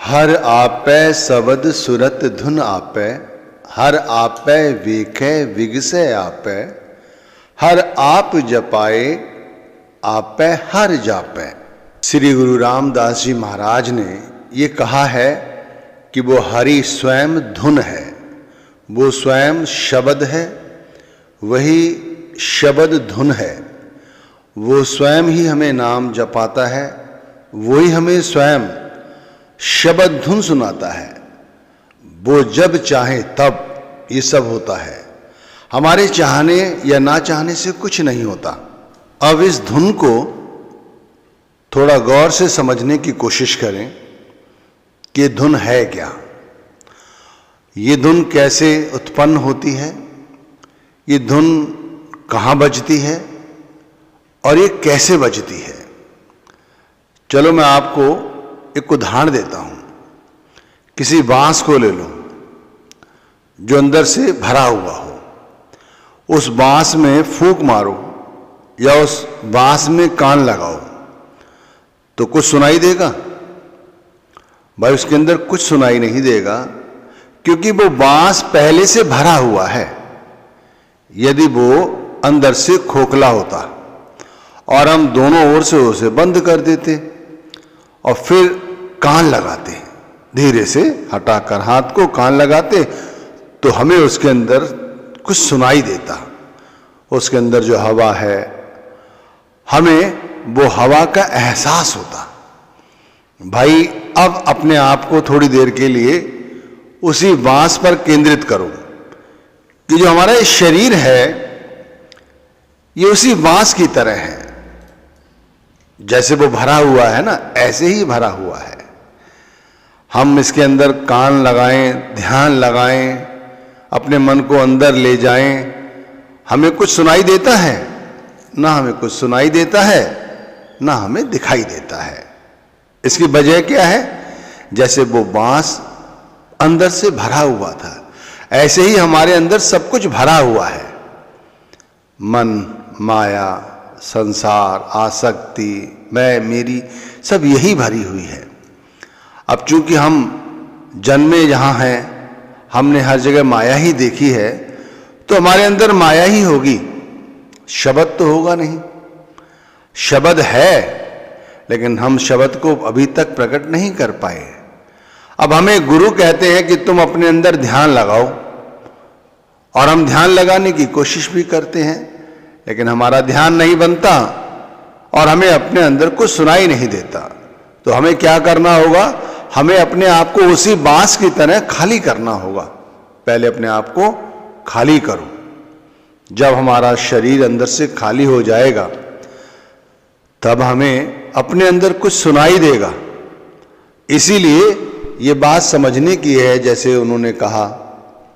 हर आपै सबद सुरत धुन आपै, हर आपै वेखै विगसै आपै, हर आप जपाए आपै हर जापै। श्री गुरु रामदास जी महाराज ने ये कहा है कि वो हरि स्वयं धुन है, वो स्वयं शब्द है, वही शब्द धुन है। वो स्वयं ही हमें नाम जपाता है, वही हमें स्वयं शब्द धुन सुनाता है। वो जब चाहे तब ये सब होता है। हमारे चाहने या ना चाहने से कुछ नहीं होता। अब इस धुन को थोड़ा गौर से समझने की कोशिश करें कि धुन है क्या, ये धुन कैसे उत्पन्न होती है, ये धुन कहाँ बजती है और ये कैसे बजती है। चलो मैं आपको एक उदाहरण देता हूं। किसी बांस को ले लो जो अंदर से भरा हुआ हो, उस बांस में फूंक मारो या उस बांस में कान लगाओ तो कुछ सुनाई देगा? भाई उसके अंदर कुछ सुनाई नहीं देगा, क्योंकि वो बांस पहले से भरा हुआ है। यदि वो अंदर से खोखला होता और हम दोनों ओर से उसे बंद कर देते और फिर कान लगाते, धीरे से हटाकर हाथ को कान लगाते, तो हमें उसके अंदर कुछ सुनाई देता। उसके अंदर जो हवा है, हमें वो हवा का एहसास होता। भाई अब अपने आप को थोड़ी देर के लिए उसी बांस पर केंद्रित करो कि जो हमारा शरीर है ये उसी बांस की तरह है। जैसे वो भरा हुआ है ना, ऐसे ही भरा हुआ है। हम इसके अंदर कान लगाएं, ध्यान लगाएं, अपने मन को अंदर ले जाएं, हमें कुछ सुनाई देता है? ना हमें कुछ सुनाई देता है, ना हमें दिखाई देता है। इसकी वजह क्या है? जैसे वो बांस अंदर से भरा हुआ था, ऐसे ही हमारे अंदर सब कुछ भरा हुआ है। मन, माया, संसार, आसक्ति, मैं, मेरी, सब यही भरी हुई है। अब चूंकि हम जन्मे जहां हैं, हमने हर जगह माया ही देखी है, तो हमारे अंदर माया ही होगी, शब्द तो होगा नहीं। शब्द है, लेकिन हम शब्द को अभी तक प्रकट नहीं कर पाए। अब हमें गुरु कहते हैं कि तुम अपने अंदर ध्यान लगाओ, और हम ध्यान लगाने की कोशिश भी करते हैं, लेकिन हमारा ध्यान नहीं बनता और हमें अपने अंदर कुछ सुनाई नहीं देता। तो हमें क्या करना होगा? हमें अपने आप को उसी बांस की तरह खाली करना होगा। पहले अपने आप को खाली करो। जब हमारा शरीर अंदर से खाली हो जाएगा, तब हमें अपने अंदर कुछ सुनाई देगा। इसीलिए ये बात समझने की है, जैसे उन्होंने कहा,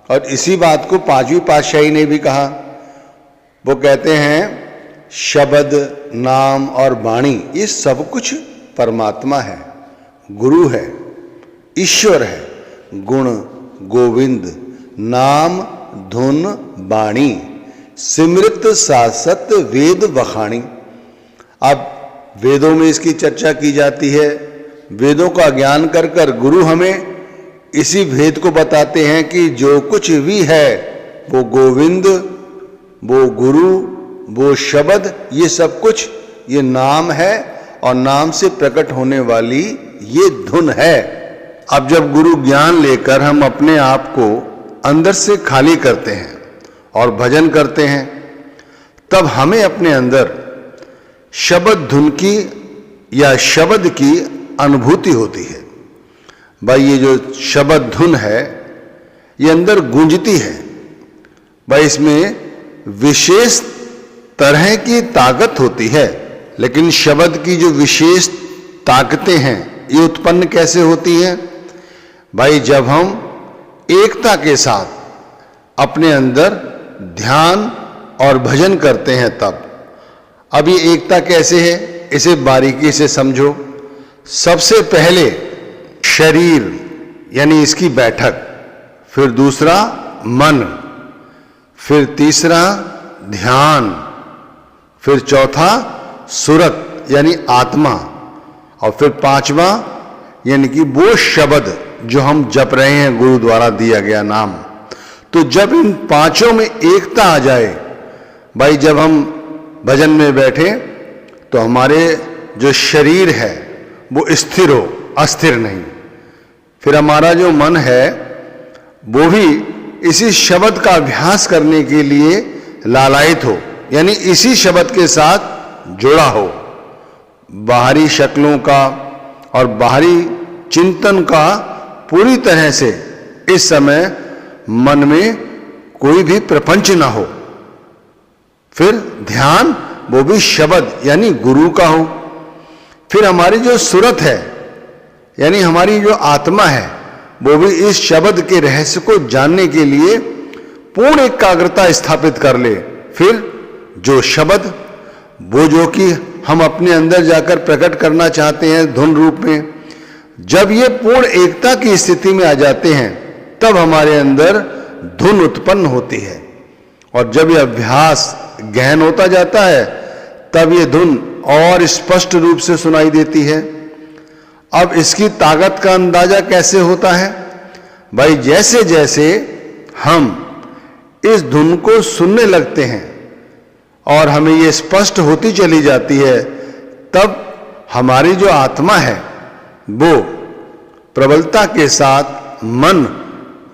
और इसी बात को पांचवी पातशाही ने भी कहा। वो कहते हैं शब्द, नाम और वाणी ये सब कुछ परमात्मा है, गुरु है, ईश्वर है। गुण गोविंद नाम धुन वाणी, सिमृत सासत वेद बखाणी। अब वेदों में इसकी चर्चा की जाती है। वेदों का ज्ञान कर कर गुरु हमें इसी भेद को बताते हैं कि जो कुछ भी है वो गोविंद, वो गुरु, वो शब्द, ये सब कुछ ये नाम है, और नाम से प्रकट होने वाली ये धुन है। अब जब गुरु ज्ञान लेकर हम अपने आप को अंदर से खाली करते हैं और भजन करते हैं, तब हमें अपने अंदर शब्द धुन की या शब्द की अनुभूति होती है। भाई ये जो शब्द धुन है ये अंदर गूंजती है। भाई इसमें विशेष तरह की ताकत होती है, लेकिन शब्द की जो विशेष ताकतें हैं ये उत्पन्न कैसे होती हैं? भाई जब हम एकता के साथ अपने अंदर ध्यान और भजन करते हैं तब। अब ये एकता कैसे है, इसे बारीकी से समझो। सबसे पहले शरीर यानी इसकी बैठक, फिर दूसरा मन, फिर तीसरा ध्यान, फिर चौथा सुरत यानी आत्मा, और फिर पांचवा यानी कि वो शब्द जो हम जप रहे हैं गुरु द्वारा दिया गया नाम, तो जब इन पांचों में एकता आ जाए, भाई जब हम भजन में बैठे तो हमारे जो शरीर है वो स्थिर हो, अस्थिर नहीं। फिर हमारा जो मन है वो भी इसी शब्द का अभ्यास करने के लिए लालायित हो, यानी इसी शब्द के साथ जुड़ा हो। बाहरी शक्लों का और बाहरी चिंतन का पूरी तरह से इस समय मन में कोई भी प्रपंच ना हो। फिर ध्यान वो भी शब्द यानी गुरु का हो। फिर हमारी जो सूरत है यानी हमारी जो आत्मा है वो भी इस शब्द के रहस्य को जानने के लिए पूर्ण एकाग्रता स्थापित कर ले। फिर जो शब्द वो जो कि हम अपने अंदर जाकर प्रकट करना चाहते हैं धुन रूप में, जब ये पूर्ण एकता की स्थिति में आ जाते हैं तब हमारे अंदर धुन उत्पन्न होती है। और जब ये अभ्यास गहन होता जाता है तब ये धुन और स्पष्ट रूप से सुनाई देती है। अब इसकी ताकत का अंदाजा कैसे होता है? भाई जैसे जैसे हम इस धुन को सुनने लगते हैं और हमें ये स्पष्ट होती चली जाती है, तब हमारी जो आत्मा है वो प्रबलता के साथ मन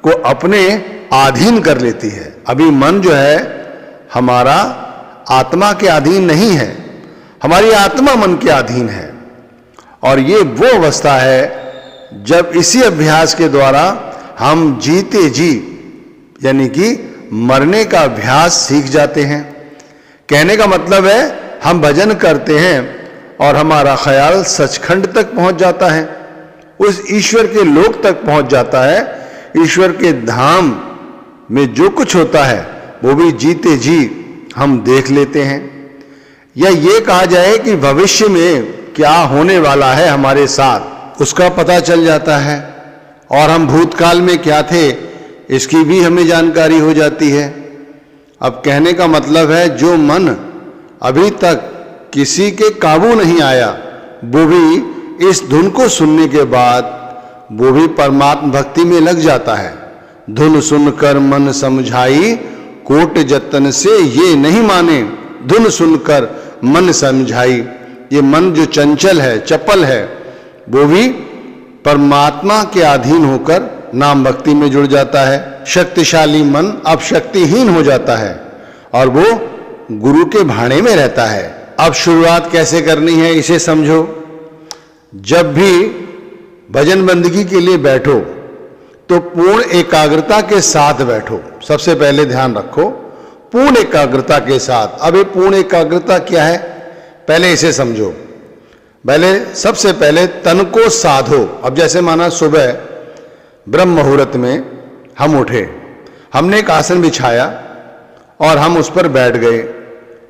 को अपने अधीन कर लेती है। अभी मन जो है हमारा आत्मा के अधीन नहीं है, हमारी आत्मा मन के अधीन है। और ये वो अवस्था है जब इसी अभ्यास के द्वारा हम जीते जी यानी कि मरने का अभ्यास सीख जाते हैं। कहने का मतलब है हम भजन करते हैं और हमारा ख्याल सचखंड तक पहुंच जाता है, उस ईश्वर के लोक तक पहुंच जाता है। ईश्वर के धाम में जो कुछ होता है वो भी जीते जी हम देख लेते हैं। या ये कहा जाए कि भविष्य में क्या होने वाला है हमारे साथ उसका पता चल जाता है, और हम भूतकाल में क्या थे इसकी भी हमें जानकारी हो जाती है। अब कहने का मतलब है जो मन अभी तक किसी के काबू नहीं आया वो भी इस धुन को सुनने के बाद वो भी परमात्म भक्ति में लग जाता है। धुन सुनकर मन समझाई कोट जतन से ये नहीं माने, धुन सुनकर मन समझाई। ये मन जो चंचल है, चपल है, वो भी परमात्मा के अधीन होकर नाम भक्ति में जुड़ जाता है। शक्तिशाली मन अब शक्तिहीन हो जाता है और वो गुरु के भाणे में रहता है। अब शुरुआत कैसे करनी है इसे समझो। जब भी भजन बंदगी के लिए बैठो तो पूर्ण एकाग्रता के साथ बैठो। सबसे पहले ध्यान रखो पूर्ण एकाग्रता के साथ। अब ये पूर्ण एकाग्रता क्या है पहले इसे समझो। पहले सबसे पहले तन को साधो। अब जैसे माना सुबह ब्रह्म मुहूर्त में हम उठे, हमने एक आसन बिछाया और हम उस पर बैठ गए।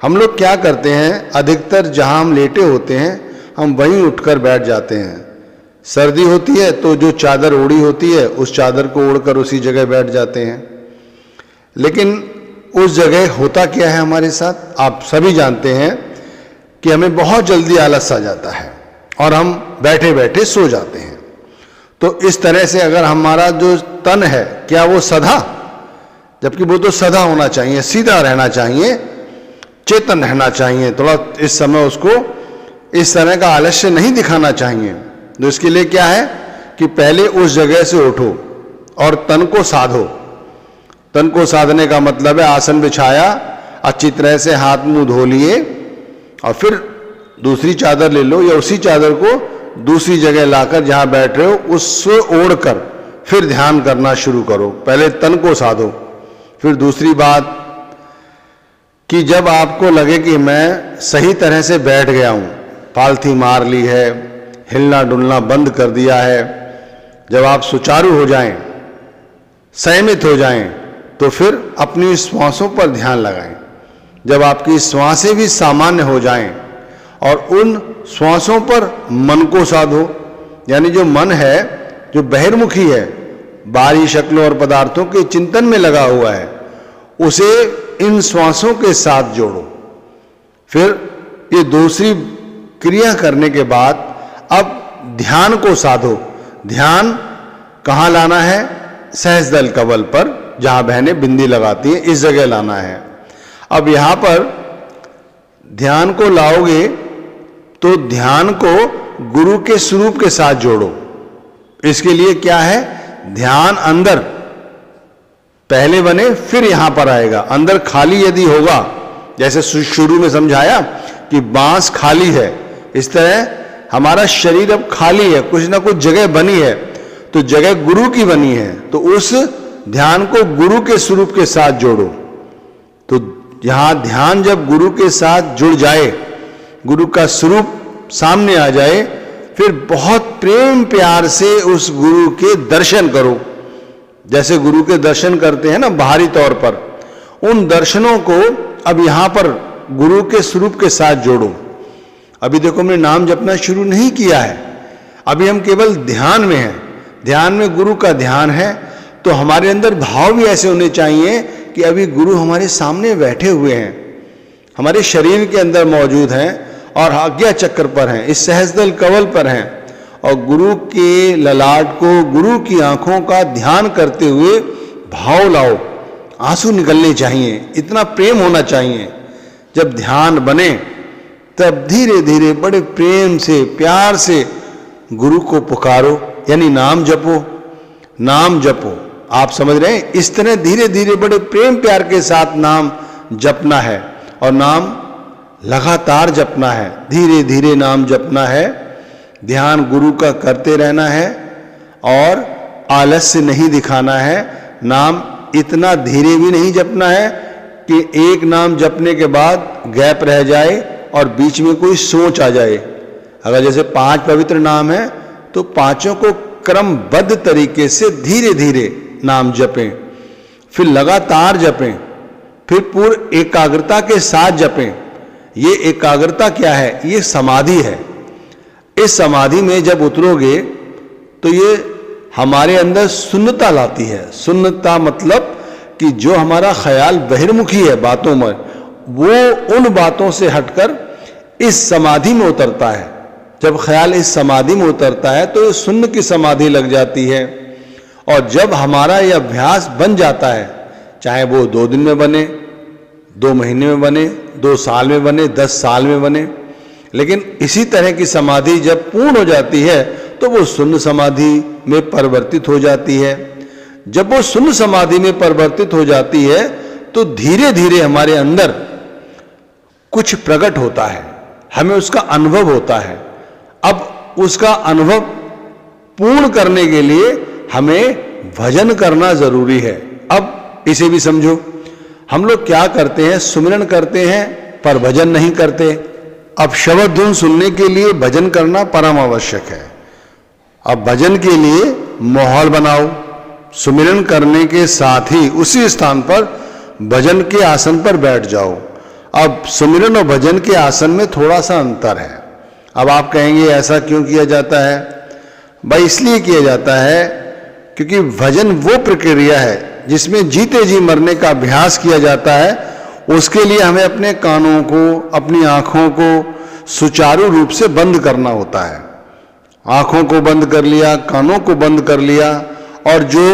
हम लोग क्या करते हैं, अधिकतर जहां हम लेटे होते हैं हम वहीं उठकर बैठ जाते हैं। सर्दी होती है तो जो चादर ओढ़ी होती है उस चादर को ओढ़कर उसी जगह बैठ जाते हैं। लेकिन उस जगह होता क्या है हमारे साथ, आप सभी जानते हैं कि हमें बहुत जल्दी आलस आ जाता है और हम बैठे बैठे सो जाते हैं। तो इस तरह से अगर हमारा जो तन है क्या वो सधा, जबकि वो तो सधा होना चाहिए, सीधा रहना चाहिए, चेतन रहना चाहिए। थोड़ा इस समय उसको इस तरह का आलस्य नहीं दिखाना चाहिए। तो इसके लिए क्या है कि पहले उस जगह से उठो और तन को साधो। तन को साधने का मतलब है आसन बिछाया, अच्छी तरह से हाथ मुंह धो लिए और फिर दूसरी चादर ले लो या उसी चादर को दूसरी जगह लाकर जहां बैठ रहे हो उससे ओढ़कर फिर ध्यान करना शुरू करो। पहले तन को साधो। फिर दूसरी बात कि जब आपको लगे कि मैं सही तरह से बैठ गया हूं, पालथी मार ली है, हिलना डुलना बंद कर दिया है, जब आप सुचारू हो जाएं, संयमित हो जाएं, तो फिर अपनी श्वासों पर ध्यान लगाएं। जब आपकी श्वासें भी सामान्य हो जाएं और उन श्वासों पर मन को साधो, यानी जो मन है जो बहिर्मुखी है, बाहरी शक्लों और पदार्थों के चिंतन में लगा हुआ है, उसे इन श्वासों के साथ जोड़ो। फिर ये दूसरी क्रिया करने के बाद अब ध्यान को साधो। ध्यान कहाँ लाना है? सहस्रदल कमल पर, जहां बहनें बिंदी लगाती हैं, इस जगह लाना है। अब यहां पर ध्यान को लाओगे तो ध्यान को गुरु के स्वरूप के साथ जोड़ो। इसके लिए क्या है? ध्यान अंदर पहले बने, फिर यहां पर आएगा। अंदर खाली यदि होगा, जैसे शुरू में समझाया कि बांस खाली है, इस तरह हमारा शरीर अब खाली है, कुछ ना कुछ जगह बनी है, तो जगह गुरु की बनी है, तो उस ध्यान को गुरु के स्वरूप के साथ जोड़ो। तो यहां ध्यान जब गुरु के साथ जुड़ जाए, गुरु का स्वरूप सामने आ जाए, फिर बहुत प्रेम प्यार से उस गुरु के दर्शन करो। जैसे गुरु के दर्शन करते हैं ना बाहरी तौर पर, उन दर्शनों को अब यहां पर गुरु के स्वरूप के साथ जोड़ो। अभी देखो, हमने नाम जपना शुरू नहीं किया है, अभी हम केवल ध्यान में हैं। ध्यान में गुरु का ध्यान है, तो हमारे अंदर भाव भी ऐसे होने चाहिए कि अभी गुरु हमारे सामने बैठे हुए हैं, हमारे शरीर के अंदर मौजूद हैं और आज्ञा चक्र पर हैं, इस सहस्रदल कमल पर हैं, और गुरु के ललाट को, गुरु की आंखों का ध्यान करते हुए भाव लाओ। आंसू निकलने चाहिए, इतना प्रेम होना चाहिए। जब ध्यान बने तब धीरे धीरे बड़े प्रेम से, प्यार से गुरु को पुकारो, यानी नाम जपो। नाम जपो, आप समझ रहे हैं? इस तरह धीरे धीरे बड़े प्रेम प्यार के साथ नाम जपना है, और नाम लगातार जपना है, धीरे धीरे नाम जपना है। ध्यान गुरु का करते रहना है और आलस्य नहीं दिखाना है। नाम इतना धीरे भी नहीं जपना है कि एक नाम जपने के बाद गैप रह जाए और बीच में कोई सोच आ जाए। अगर जैसे 5 पवित्र नाम है तो पांचों को क्रमबद्ध तरीके से धीरे धीरे नाम जपें, फिर लगातार जपें, फिर पूर्ण एकाग्रता के साथ जपें। ये एकाग्रता क्या है? ये समाधि है। इस समाधि में जब उतरोगे तो ये हमारे अंदर शून्यता लाती है। शून्यता मतलब कि जो हमारा ख्याल बहिर्मुखी है बातों में, वो उन बातों से हटकर इस समाधि में उतरता है। जब ख्याल इस समाधि में उतरता है तो शून्य की समाधि लग जाती है। और जब हमारा यह अभ्यास बन जाता है, चाहे वो 2 दिन में बने, 2 महीने में बने, 2 साल में बने, 10 साल में बने, लेकिन इसी तरह की समाधि जब पूर्ण हो जाती है तो वो शून्य समाधि में परिवर्तित हो जाती है। जब वो शून्य समाधि में परिवर्तित हो जाती है तो धीरे धीरे हमारे अंदर कुछ प्रकट होता है, हमें उसका अनुभव होता है। अब उसका अनुभव पूर्ण करने के लिए हमें भजन करना जरूरी है। अब इसे भी समझो, हम लोग क्या करते हैं? सुमिरन करते हैं पर भजन नहीं करते। अब शब्द धुन सुनने के लिए भजन करना परम आवश्यक है। अब भजन के लिए माहौल बनाओ, सुमिरन करने के साथ ही उसी स्थान पर भजन के आसन पर बैठ जाओ। अब सुमिरन और भजन के आसन में थोड़ा सा अंतर है। अब आप कहेंगे ऐसा क्यों किया जाता है? भाई इसलिए किया जाता है क्योंकि भजन वो प्रक्रिया है जिसमें जीते जी मरने का अभ्यास किया जाता है। उसके लिए हमें अपने कानों को, अपनी आंखों को सुचारू रूप से बंद करना होता है। आंखों को बंद कर लिया, कानों को बंद कर लिया, और जो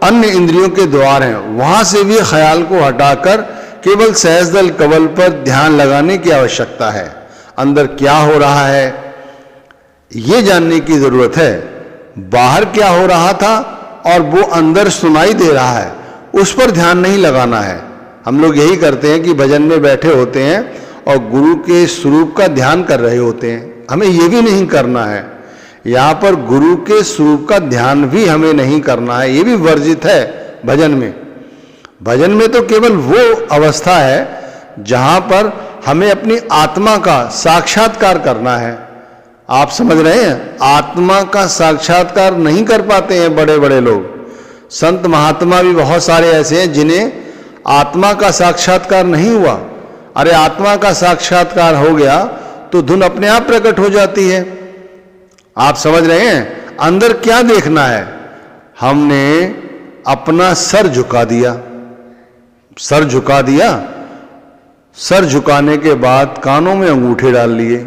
अन्य इंद्रियों के द्वार हैं वहां से भी ख्याल को हटाकर केवल सहस्रदल कमल पर ध्यान लगाने की आवश्यकता है। अंदर क्या हो रहा है ये जानने की जरूरत है। बाहर क्या हो रहा था और वो अंदर सुनाई दे रहा है, उस पर ध्यान नहीं लगाना है। हम लोग यही करते हैं कि भजन में बैठे होते हैं और गुरु के स्वरूप का ध्यान कर रहे होते हैं। हमें ये भी नहीं करना है। यहाँ पर गुरु के स्वरूप का ध्यान भी हमें नहीं करना है, ये भी वर्जित है भजन में। भजन में तो केवल वो अवस्था है जहां पर हमें अपनी आत्मा का साक्षात्कार करना है। आप समझ रहे हैं? आत्मा का साक्षात्कार नहीं कर पाते हैं बड़े बड़े लोग। संत महात्मा भी बहुत सारे ऐसे हैं जिन्हें आत्मा का साक्षात्कार नहीं हुआ। अरे आत्मा का साक्षात्कार हो गया तो धुन अपने आप प्रकट हो जाती है। आप समझ रहे हैं? अंदर क्या देखना है? हमने अपना सर झुका दिया, सर झुका दिया, सर झुकाने के बाद कानों में अंगूठे डाल लिए,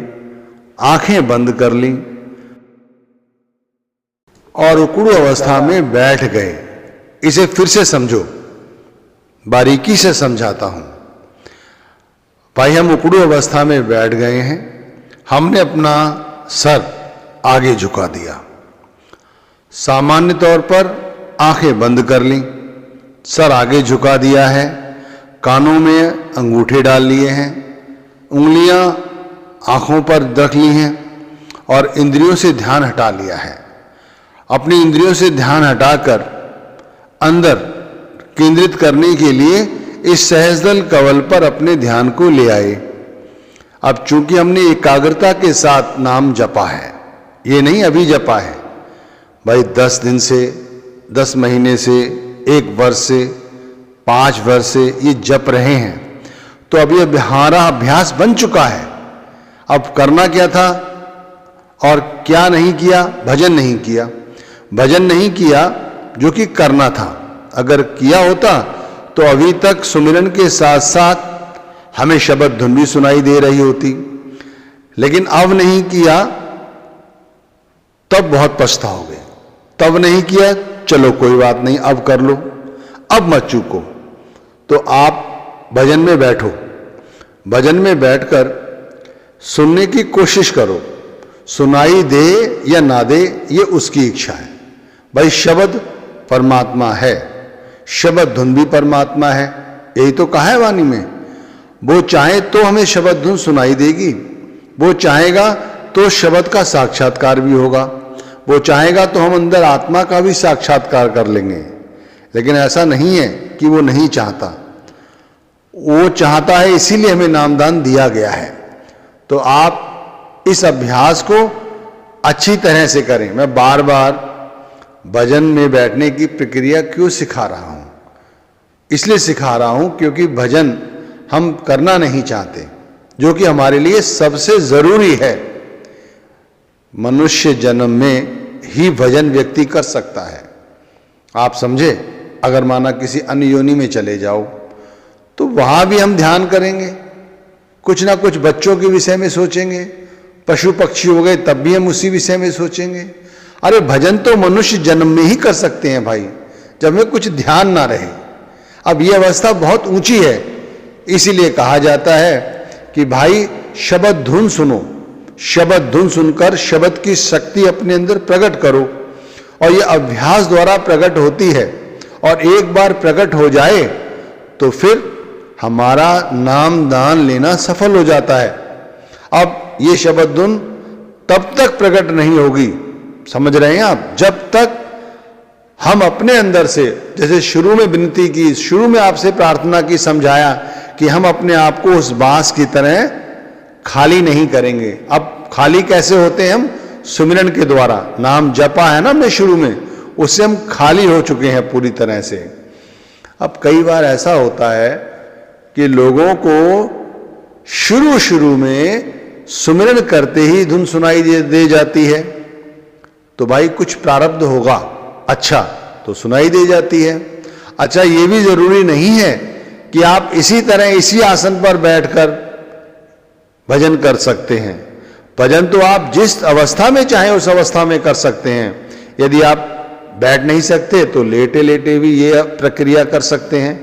आंखें बंद कर ली, और उकड़ू अवस्था में बैठ गए। इसे फिर से समझो, बारीकी से समझाता हूं। भाई हम उकड़ू अवस्था में बैठ गए हैं, हमने अपना सर आगे झुका दिया, सामान्य तौर पर आंखें बंद कर ली, सर आगे झुका दिया है, कानों में अंगूठे डाल लिए हैं, उंगलियां आंखों पर रख ली हैं और इंद्रियों से ध्यान हटा लिया है। अपनी इंद्रियों से ध्यान हटाकर अंदर केंद्रित करने के लिए इस सहस्रदल कवल पर अपने ध्यान को ले आए। अब चूंकि हमने एकाग्रता के साथ नाम जपा है, ये नहीं अभी जपा है भाई, 10 दिन से, 10 महीने से, 1 वर्ष से, 5 वर्ष से ये जप रहे हैं, तो अब ये हमारा अभ्यास बन चुका है। अब करना क्या था और क्या नहीं किया? भजन नहीं किया। भजन नहीं किया जो कि करना था। अगर किया होता तो अभी तक सुमिरन के साथ साथ हमें शब्द धुन भी सुनाई दे रही होती, लेकिन अब नहीं किया, तब बहुत पछताओगे। तब नहीं किया, चलो कोई बात नहीं, अब कर लो, अब मत चूको। तो आप भजन में बैठो, भजन में बैठकर सुनने की कोशिश करो। सुनाई दे या ना दे ये उसकी इच्छा है। भाई शब्द परमात्मा है, शब्द धुन भी परमात्मा है, यही तो कहा है वाणी में। वो चाहे तो हमें शब्द धुन सुनाई देगी, वो चाहेगा तो शब्द का साक्षात्कार भी होगा, वो चाहेगा तो हम अंदर आत्मा का भी साक्षात्कार कर लेंगे। लेकिन ऐसा नहीं है कि वो नहीं चाहता, वो चाहता है, इसीलिए हमें नामदान दिया गया है। तो आप इस अभ्यास को अच्छी तरह से करें। मैं बार बार भजन में बैठने की प्रक्रिया क्यों सिखा रहा हूं? इसलिए सिखा रहा हूं क्योंकि भजन हम करना नहीं चाहते, जो कि हमारे लिए सबसे जरूरी है। मनुष्य जन्म में ही भजन व्यक्ति कर सकता है। आप समझे, अगर माना किसी अन्य योनि में चले जाओ तो वहां भी हम ध्यान करेंगे, कुछ ना कुछ बच्चों के विषय में सोचेंगे, पशु पक्षी हो गए तब भी हम उसी विषय में सोचेंगे। अरे भजन तो मनुष्य जन्म में ही कर सकते हैं भाई, जब में कुछ ध्यान ना रहे। अब यह अवस्था बहुत ऊंची है, इसीलिए कहा जाता है कि भाई शब्द धुन सुनो, शब्द धुन सुनकर शब्द की शक्ति अपने अंदर प्रकट करो। और यह अभ्यास द्वारा प्रकट होती है, और एक बार प्रकट हो जाए तो फिर हमारा नाम दान लेना सफल हो जाता है। अब ये शब्द धुन तब तक प्रकट नहीं होगी, समझ रहे हैं आप, जब तक हम अपने अंदर से, जैसे शुरू में विनती की, शुरू में आपसे प्रार्थना की, समझाया कि हम अपने आप को उस बांस की तरह खाली नहीं करेंगे। अब खाली कैसे होते हैं हम? सुमिरन के द्वारा। नाम जपा है ना हमने शुरू में, उससे हम खाली हो चुके हैं पूरी तरह से। अब कई बार ऐसा होता है कि लोगों को शुरू शुरू में सुमिरन करते ही धुन सुनाई दे जाती है, तो भाई कुछ प्रारब्ध होगा, अच्छा तो सुनाई दे जाती है। अच्छा, ये भी जरूरी नहीं है कि आप इसी तरह इसी आसन पर बैठकर भजन कर सकते हैं। भजन तो आप जिस अवस्था में चाहे उस अवस्था में कर सकते हैं। यदि आप बैठ नहीं सकते तो लेटे लेटे भी ये प्रक्रिया कर सकते हैं।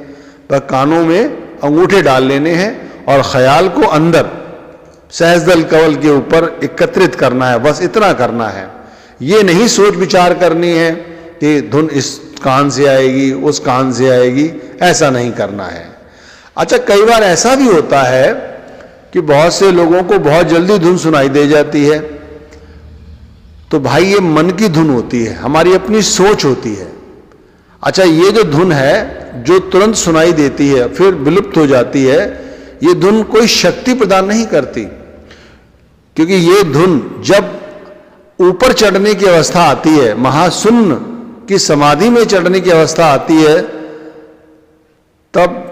पर कानों में अंगूठे डाल लेने हैं और ख्याल को अंदर सहस्रदल कवल के ऊपर एकत्रित करना है, बस इतना करना है। ये नहीं सोच विचार करनी है कि धुन इस कान से आएगी, उस कान से आएगी, ऐसा नहीं करना है। अच्छा, कई बार ऐसा भी होता है कि बहुत से लोगों को बहुत जल्दी धुन सुनाई दे जाती है, तो भाई ये मन की धुन होती है, हमारी अपनी सोच होती है। अच्छा, ये जो धुन है जो तुरंत सुनाई देती है फिर विलुप्त हो जाती है, ये धुन कोई शक्ति प्रदान नहीं करती, क्योंकि ये धुन जब ऊपर चढ़ने की अवस्था आती है, महाशून्य की समाधि में चढ़ने की अवस्था आती है, तब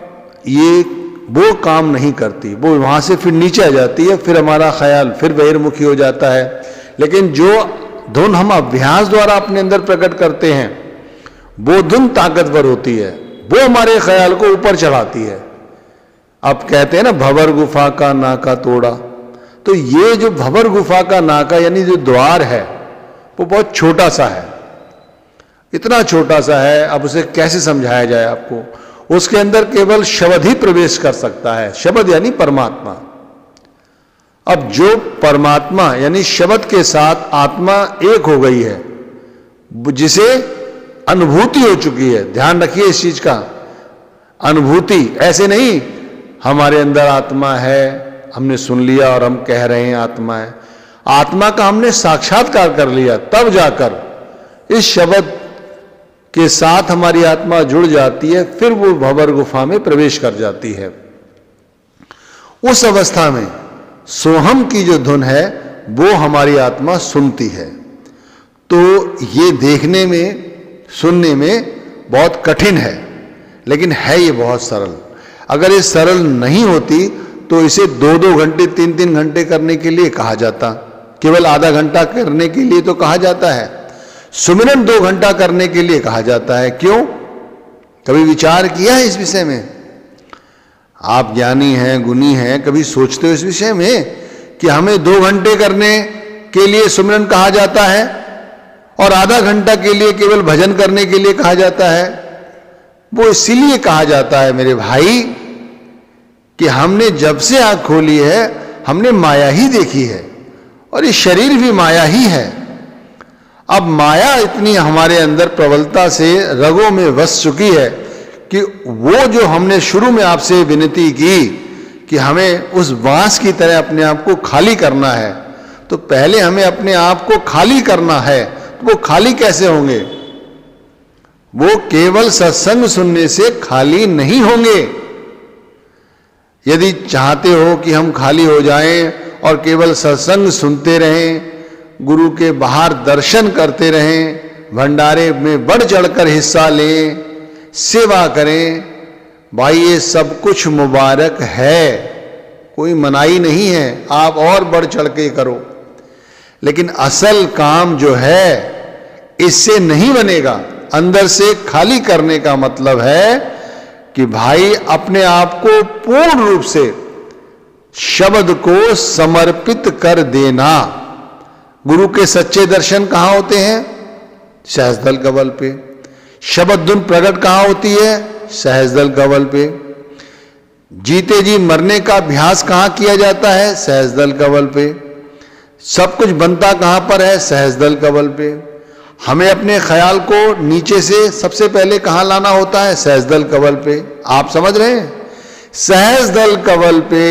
ये वो काम नहीं करती, वो वहां से फिर नीचे आ जाती है, फिर हमारा ख्याल फिर बहिर्मुखी हो जाता है। लेकिन जो धुन हम अभ्यास द्वारा अपने अंदर प्रकट करते हैं, वो धुन ताकतवर होती है, वो हमारे ख्याल को ऊपर चढ़ाती है। अब कहते हैं ना, भंवर गुफा का नाका तोड़ा, तो ये जो भंवर गुफा का नाका यानी जो द्वार है वो बहुत छोटा सा है, इतना छोटा सा है, अब उसे कैसे समझाया जाए आपको। उसके अंदर केवल शब्द ही प्रवेश कर सकता है, शब्द यानी परमात्मा। अब जो परमात्मा यानी शब्द के साथ आत्मा एक हो गई है, जिसे अनुभूति हो चुकी है, ध्यान रखिए इस चीज का, अनुभूति, ऐसे नहीं हमारे अंदर आत्मा है, हमने सुन लिया और हम कह रहे हैं आत्मा है। आत्मा का हमने साक्षात्कार कर लिया, तब जाकर इस शब्द के साथ हमारी आत्मा जुड़ जाती है, फिर वो भंवर गुफा में प्रवेश कर जाती है। उस अवस्था में सोहम की जो धुन है वो हमारी आत्मा सुनती है। तो ये देखने में, सुनने में बहुत कठिन है, लेकिन है ये बहुत सरल। अगर ये सरल नहीं होती तो इसे 2-2 घंटे 3-3 घंटे करने के लिए कहा जाता, केवल आधा घंटा करने के लिए तो कहा जाता है, सुमिरन 2 घंटा करने के लिए कहा जाता है। क्यों? कभी विचार किया है इस विषय में? आप ज्ञानी हैं, गुणी हैं, कभी सोचते हो इस विषय में कि हमें 2 घंटे करने के लिए सुमिरन कहा जाता है और आधा घंटा के लिए केवल भजन करने के लिए कहा जाता है? वो इसीलिए कहा जाता है मेरे भाई कि हमने जब से आंख खोली है हमने माया ही देखी है, और ये शरीर भी माया ही है। अब माया इतनी हमारे अंदर प्रबलता से रगों में बस चुकी है कि वो जो हमने शुरू में आपसे विनती की कि हमें उस बांस की तरह अपने आप को खाली करना है, तो पहले हमें अपने आप को खाली करना है। तो वो खाली कैसे होंगे? वो केवल सत्संग सुनने से खाली नहीं होंगे। यदि चाहते हो कि हम खाली हो जाएं और केवल सत्संग सुनते रहें, गुरु के बाहर दर्शन करते रहें, भंडारे में बढ़ चढ़कर हिस्सा लें, सेवा करें, भाई ये सब कुछ मुबारक है, कोई मनाही नहीं है, आप और बढ़ चढ़ के करो। लेकिन असल काम जो है इससे नहीं बनेगा। अंदर से खाली करने का मतलब है कि भाई अपने आप को पूर्ण रूप से शब्द को समर्पित कर देना। गुरु के सच्चे दर्शन कहां होते हैं? सहस्त्रदल कमल पे। शब्द धुन प्रकट कहां होती है? सहस्त्रदल कमल पे। जीते जी मरने का अभ्यास कहां किया जाता है? सहस्त्रदल कमल पे। सब कुछ बनता कहां पर है? सहस्त्रदल कमल पे। हमें अपने ख्याल को नीचे से सबसे पहले कहां लाना होता है? सहस्त्रदल कमल पे। आप समझ रहे हैं? सहस्त्रदल कमल पे,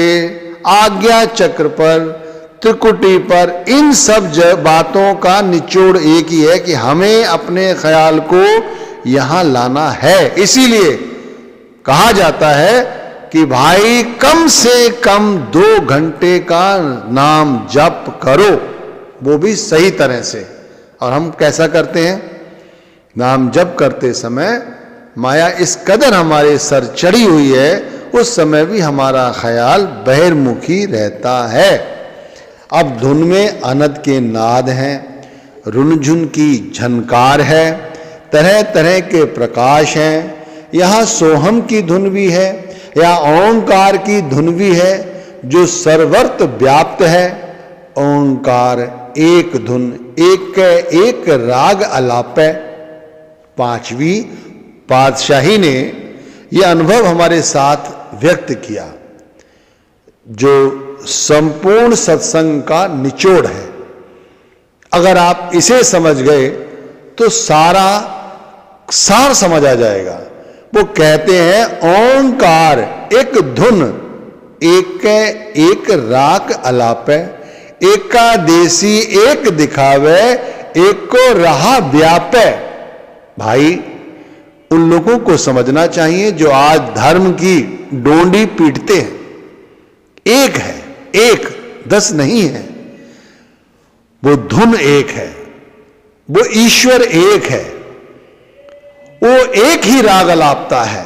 आज्ञा चक्र पर, त्रिकुटी पर, इन सब बातों का निचोड़ एक ही है कि हमें अपने ख्याल को यहां लाना है। इसीलिए कहा जाता है कि भाई कम से कम 2 घंटे का नाम जप करो, वो भी सही तरह से। और हम कैसा करते हैं? नाम जप करते समय माया इस कदर हमारे सर चढ़ी हुई है, उस समय भी हमारा ख्याल बहिर्मुखी रहता है। अब धुन में अनद के नाद हैं, रुनझुन की झनकार है, तरह तरह के प्रकाश हैं। यहाँ सोहम की धुन भी है, या ओंकार की धुन भी है जो सर्वत्र व्याप्त है। ओंकार एक धुन, एक राग अलापै। 5वीं पातशाही ने यह अनुभव हमारे साथ व्यक्त किया, जो संपूर्ण सत्संग का निचोड़ है। अगर आप इसे समझ गए तो सारा सार समझ आ जाएगा। वो कहते हैं ओंकार एक धुन, एक राग अलापै, एकादेशी एक दिखावे, एक को रहा व्यापै। भाई उन लोगों को समझना चाहिए जो आज धर्म की डोंडी पीटते हैं। एक है, एक 10 नहीं है। वो धुन एक है, वो ईश्वर एक है, वो एक ही राग अलापता है।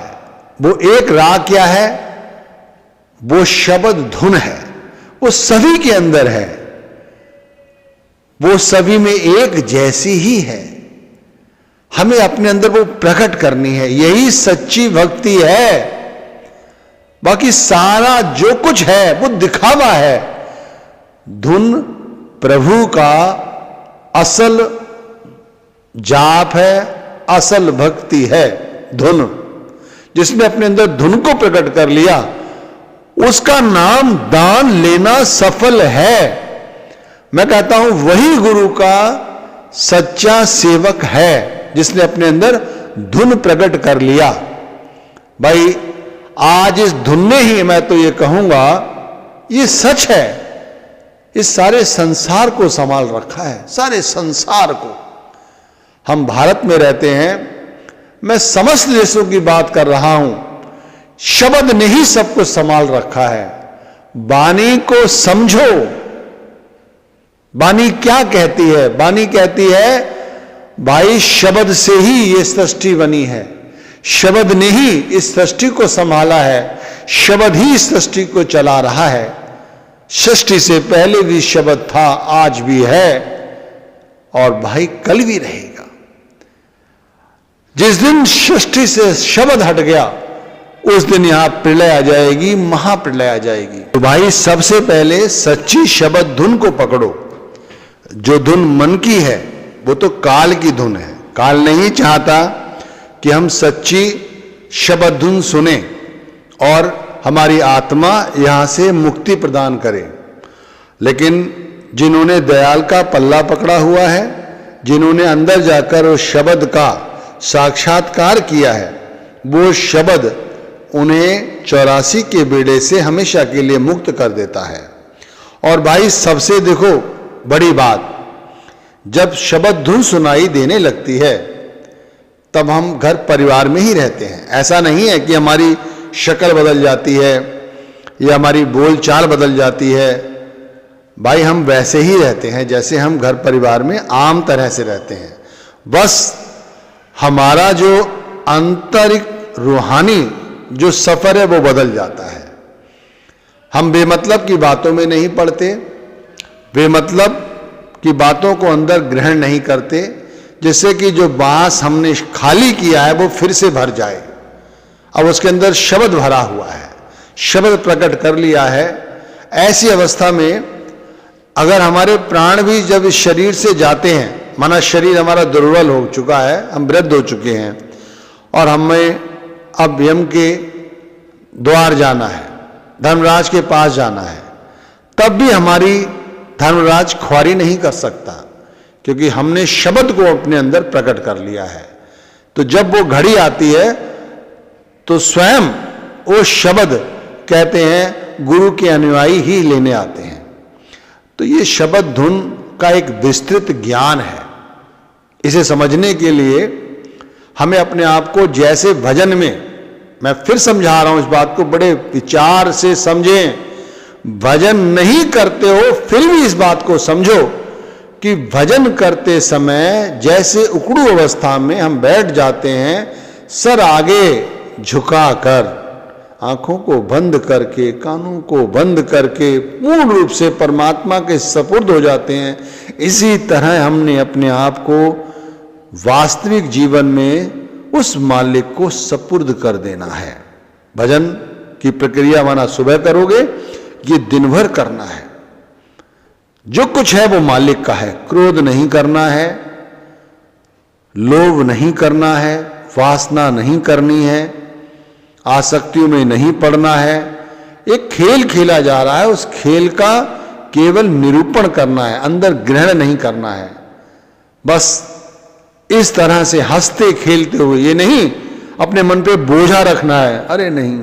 वो एक राग क्या है? वो शब्द धुन है, वो सभी के अंदर है, वो सभी में एक जैसी ही है। हमें अपने अंदर वो प्रकट करनी है, यही सच्ची भक्ति है। बाकी सारा जो कुछ है वो दिखावा है। धुन प्रभु का असल जाप है, असल भक्ति है धुन। जिसने अपने अंदर धुन को प्रकट कर लिया, उसका नाम दान लेना सफल है। मैं कहता हूं वही गुरु का सच्चा सेवक है, जिसने अपने अंदर धुन प्रकट कर लिया। भाई आज इस धुन ने ही, मैं तो ये कहूंगा ये सच है, इस सारे संसार को संभाल रखा है, सारे संसार को। हम भारत में रहते हैं, मैं समस्त देशों की बात कर रहा हूं, शब्द ने ही सब कुछ संभाल रखा है। वाणी को समझो। वाणी क्या कहती है? वाणी कहती है भाई शब्द से ही ये सृष्टि बनी है, शब्द ने ही इस सृष्टि को संभाला है, शब्द ही इस सृष्टि को चला रहा है। सृष्टि से पहले भी शब्द था, आज भी है और भाई कल भी रहेगा। जिस दिन सृष्टि से शब्द हट गया, उस दिन यहां प्रलय आ जाएगी, महाप्रलय आ जाएगी। तो भाई सबसे पहले सच्ची शब्द धुन को पकड़ो। जो धुन मन की है वो तो काल की धुन है। काल नहीं चाहता कि हम सच्ची शब्द धुन सुने और हमारी आत्मा यहां से मुक्ति प्रदान करे। लेकिन जिन्होंने दयाल का पल्ला पकड़ा हुआ है, जिन्होंने अंदर जाकर उस शब्द का साक्षात्कार किया है, वो शब्द उन्हें 84 के बेड़े से हमेशा के लिए मुक्त कर देता है। और भाई सबसे देखो बड़ी बात, जब शब्द धुन सुनाई देने लगती है तब हम घर परिवार में ही रहते हैं। ऐसा नहीं है कि हमारी शक्ल बदल जाती है या हमारी बोलचाल बदल जाती है। भाई हम वैसे ही रहते हैं जैसे हम घर परिवार में आम तरह से रहते हैं। बस हमारा जो आंतरिक रूहानी जो सफर है वो बदल जाता है। हम बेमतलब की बातों में नहीं पड़ते, बेमतलब की बातों को अंदर ग्रहण नहीं करते, जिससे कि जो बांस हमने खाली किया है वो फिर से भर जाए। अब उसके अंदर शब्द भरा हुआ है, शब्द प्रकट कर लिया है। ऐसी अवस्था में अगर हमारे प्राण भी जब इस शरीर से जाते हैं, माना शरीर हमारा दुर्बल हो चुका है, हम वृद्ध हो चुके हैं और हमें अब यम के द्वार जाना है, धर्मराज के पास जाना है, तब भी हमारी धर्मराज ख्वारी नहीं कर सकता, क्योंकि हमने शब्द को अपने अंदर प्रकट कर लिया है। तो जब वो घड़ी आती है तो स्वयं वो शब्द कहते हैं गुरु के अनुयायी ही लेने आते हैं। तो ये शब्द धुन का एक विस्तृत ज्ञान है। इसे समझने के लिए हमें अपने आप को जैसे भजन में, मैं फिर समझा रहा हूं इस बात को, बड़े विचार से समझें। भजन नहीं करते हो फिर भी इस बात को समझो कि भजन करते समय जैसे उकड़ू अवस्था में हम बैठ जाते हैं, सर आगे झुकाकर, आंखों को बंद करके, कानों को बंद करके पूर्ण रूप से परमात्मा के सपुर्द हो जाते हैं। इसी तरह हमने अपने आप को वास्तविक जीवन में उस मालिक को सपुर्द कर देना है। भजन की प्रक्रिया माना सुबह करोगे, ये दिन भर करना है। जो कुछ है वो मालिक का है। क्रोध नहीं करना है, लोभ नहीं करना है, वासना नहीं करनी है, आसक्तियों में नहीं पड़ना है। एक खेल खेला जा रहा है, उस खेल का केवल निरूपण करना है, अंदर ग्रहण नहीं करना है। बस इस तरह से हंसते खेलते हुए, ये नहीं अपने मन पे बोझा रखना है, अरे नहीं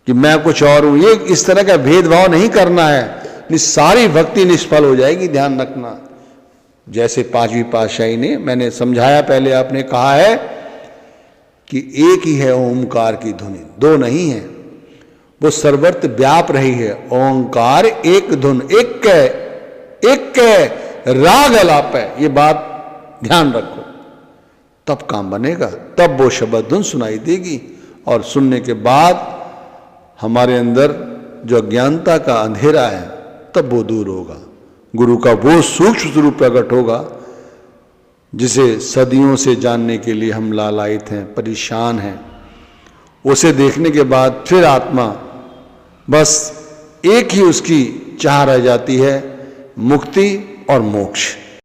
कि मैं कुछ और हूं, ये इस तरह का भेदभाव नहीं करना है। सारी भक्ति निष्फल हो जाएगी, ध्यान रखना। जैसे पांचवी पातशाही ने, मैंने समझाया पहले, आपने कहा है कि एक ही है ओंकार की धुनी, दो नहीं है, वो सर्वत्र व्याप रही है। ओंकार एक धुन, एक राग अलाप है। ये बात ध्यान रखो, तब काम बनेगा, तब वो शब्द धुन सुनाई देगी। और सुनने के बाद हमारे अंदर जो अज्ञानता का अंधेरा है तब वो दूर होगा। गुरु का वो सूक्ष्म स्वरूप प्रकट होगा जिसे सदियों से जानने के लिए हम लालायित हैं, परेशान हैं। उसे देखने के बाद फिर आत्मा बस एक ही उसकी चाह रह जाती है, मुक्ति और मोक्ष।